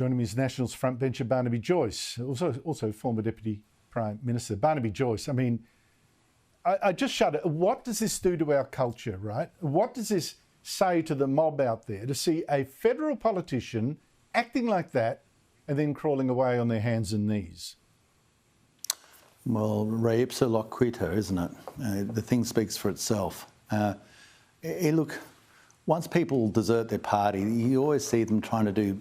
Joining me is Nationals frontbencher Barnaby Joyce, also former Deputy Prime Minister. Barnaby Joyce, I mean, I just shudder. What does this do to our culture, right? What does this say to the mob out there to see a federal politician acting like that and then crawling away on their hands and knees? Well, re ipsa loquitur, isn't it? The thing speaks for itself. Look, once people desert their party, you always see them trying to do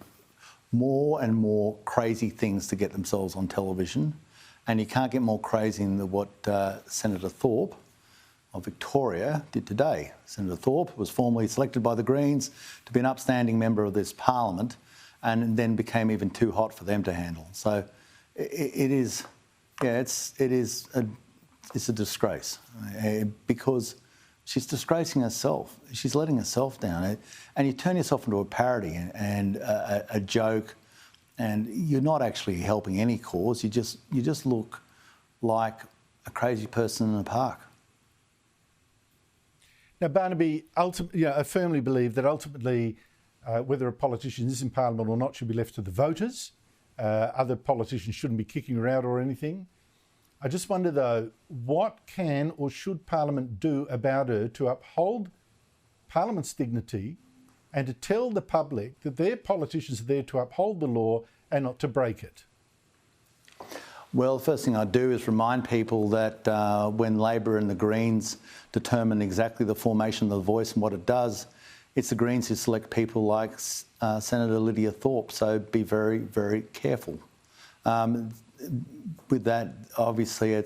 more and more crazy things to get themselves on television. And you can't get more crazy than what Senator Thorpe of Victoria did today. Senator Thorpe was formally selected by the Greens to be an upstanding member of this parliament and then became even too hot for them to handle. So it's a disgrace because she's disgracing herself. She's letting herself down. And you turn yourself into a parody and a joke, and you're not actually helping any cause. You just look like a crazy person in a park. Now, Barnaby, I firmly believe that ultimately, whether a politician is in Parliament or not should be left to the voters. Other politicians shouldn't be kicking her out or anything. I just wonder, though, what can or should Parliament do about her to uphold Parliament's dignity and to tell the public that their politicians are there to uphold the law and not to break it? Well, the first thing I do is remind people that when Labor and the Greens determine exactly the formation of the voice and what it does, it's the Greens who select people like Senator Lidia Thorpe, so be very, very careful. With that, obviously,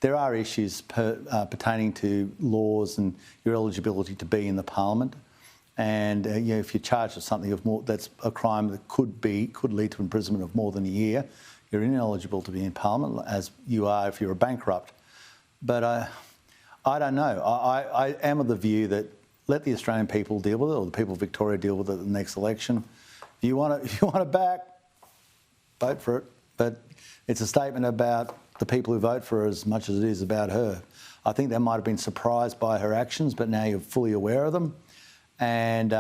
there are issues pertaining to laws and your eligibility to be in the Parliament. And if you're charged with something that's a crime that could lead to imprisonment of more than a year, you're ineligible to be in Parliament, as you are if you're a bankrupt. But I don't know. I am of the view that let the Australian people deal with it, or the people of Victoria deal with it at the next election. If you want to back, vote for it. But it's a statement about the people who vote for her as much as it is about her. I think they might have been surprised by her actions, but now you're fully aware of them. And,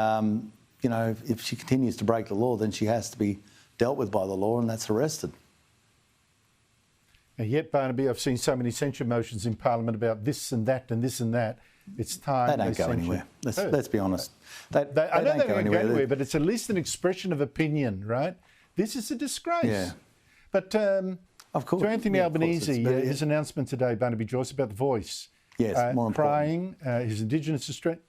if she continues to break the law, then she has to be dealt with by the law, and that's arrested. And yet, Barnaby, I've seen so many censure motions in Parliament about this and that and this and that. It's time they don't go anywhere. Let's be honest. I know they don't go anywhere, but it's at least an expression of opinion, right? This is a disgrace. Yeah. But of course, to Anthony Albanese, his announcement today, Barnaby Joyce, about the voice. Yes, more crying, his Indigenous Australian,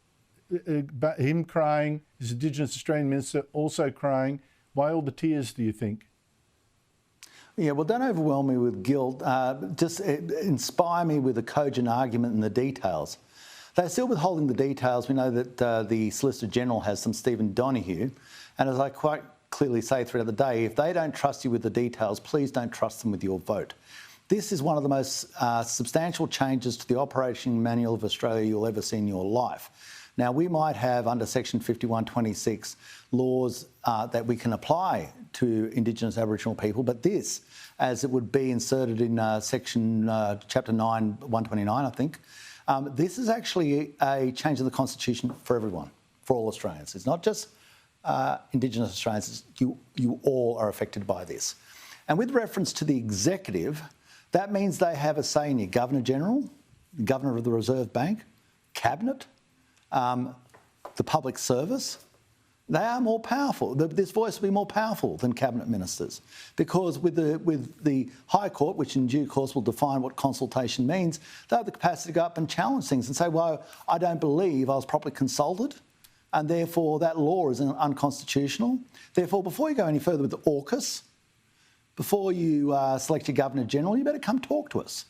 him crying, his Indigenous Australian minister also crying. Why all the tears, do you think? Yeah, well, don't overwhelm me with guilt. Just inspire me with a cogent argument and the details. They're still withholding the details. We know that the Solicitor General has some Stephen Donoghue. And as I quite clearly say throughout the day, if they don't trust you with the details, please don't trust them with your vote. This is one of the most substantial changes to the operating manual of Australia you'll ever see in your life. Now, we might have under Section 5126 laws that we can apply to Indigenous Aboriginal people, but this, as it would be inserted in Section Chapter 9, 129, I think, this is actually a change in the Constitution for everyone, for all Australians. It's not just Indigenous Australians, you all are affected by this. And with reference to the executive, that means they have a say in your Governor-General, the Governor of the Reserve Bank, Cabinet, the public service. They are more powerful. This voice will be more powerful than Cabinet ministers, because with the High Court, which in due course will define what consultation means, they have the capacity to go up and challenge things and say, well, I don't believe I was properly consulted, and therefore that law is unconstitutional. Therefore, before you go any further with the AUKUS, before you select your Governor-General, you better come talk to us.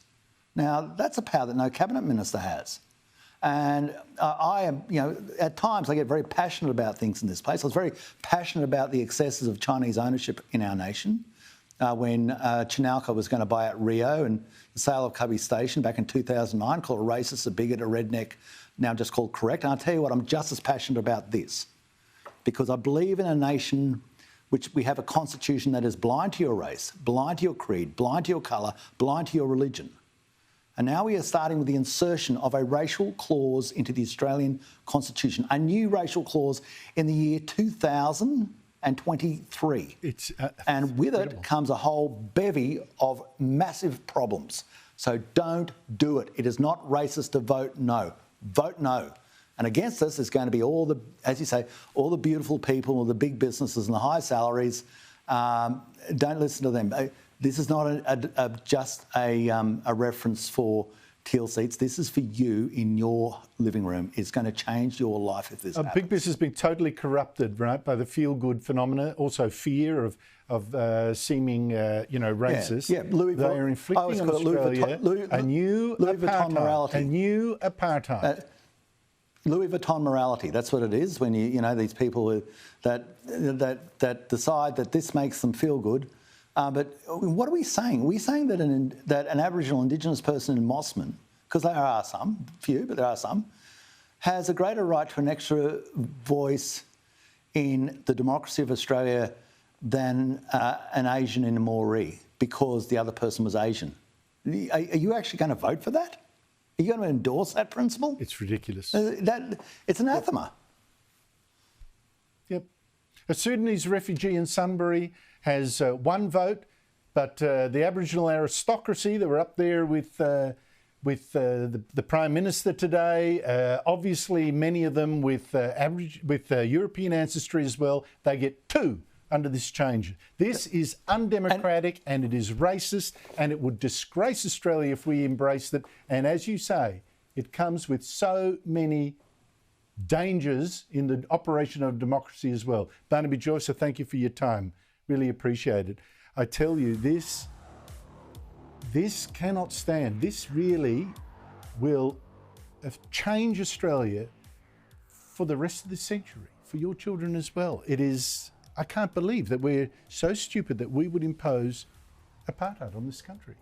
Now, that's a power that no Cabinet minister has. And I am, at times I get very passionate about things in this place. I was very passionate about the excesses of Chinese ownership in our nation when Chinalco was going to buy out Rio, and the sale of Cubby Station back in 2009, called a racist, a bigot, a redneck, now just called correct. And I'll tell you what, I'm just as passionate about this, because I believe in a nation which we have a constitution that is blind to your race, blind to your creed, blind to your colour, blind to your religion. And now we are starting with the insertion of a racial clause into the Australian Constitution, a new racial clause in the year 2000 2023. It's and with incredible. it comes a whole bevy of massive problems. So don't do it. It is not racist to vote no. Vote no. And against us is going to be all the, as you say, all the beautiful people, all the big businesses and the high salaries. Don't listen to them. This is not just a reference for teal seats. This is for you in your living room. It's going to change your life if this happens. Big business has been totally corrupted, right, by the feel-good phenomena, also fear of seeming, racist. Yeah, Louis they are inflicting on Australia a new Vuitton morality. A new apartheid. Louis Vuitton morality. That's what it is when these people that decide that this makes them feel good. But what are we saying? We're saying that an Aboriginal Indigenous person in Mossman, because there are some, few, but there are some, has a greater right to an extra voice in the democracy of Australia than an Asian in a Moree because the other person was Asian. Are you actually going to vote for that? Are you going to endorse that principle? It's ridiculous. It's anathema. Yep. A Sudanese refugee in Sunbury has one vote, but the Aboriginal aristocracy that were up there with the Prime Minister today, obviously many of them with European ancestry as well, they get two under this change. This is undemocratic and it is racist and it would disgrace Australia if we embraced it. And as you say, it comes with so many dangers in the operation of democracy as well. Barnaby Joyce, I thank you for your time. Really appreciate it. I tell you, this cannot stand. This really will change Australia for the rest of the century, for your children as well. It is, I can't believe that we're so stupid that we would impose apartheid on this country.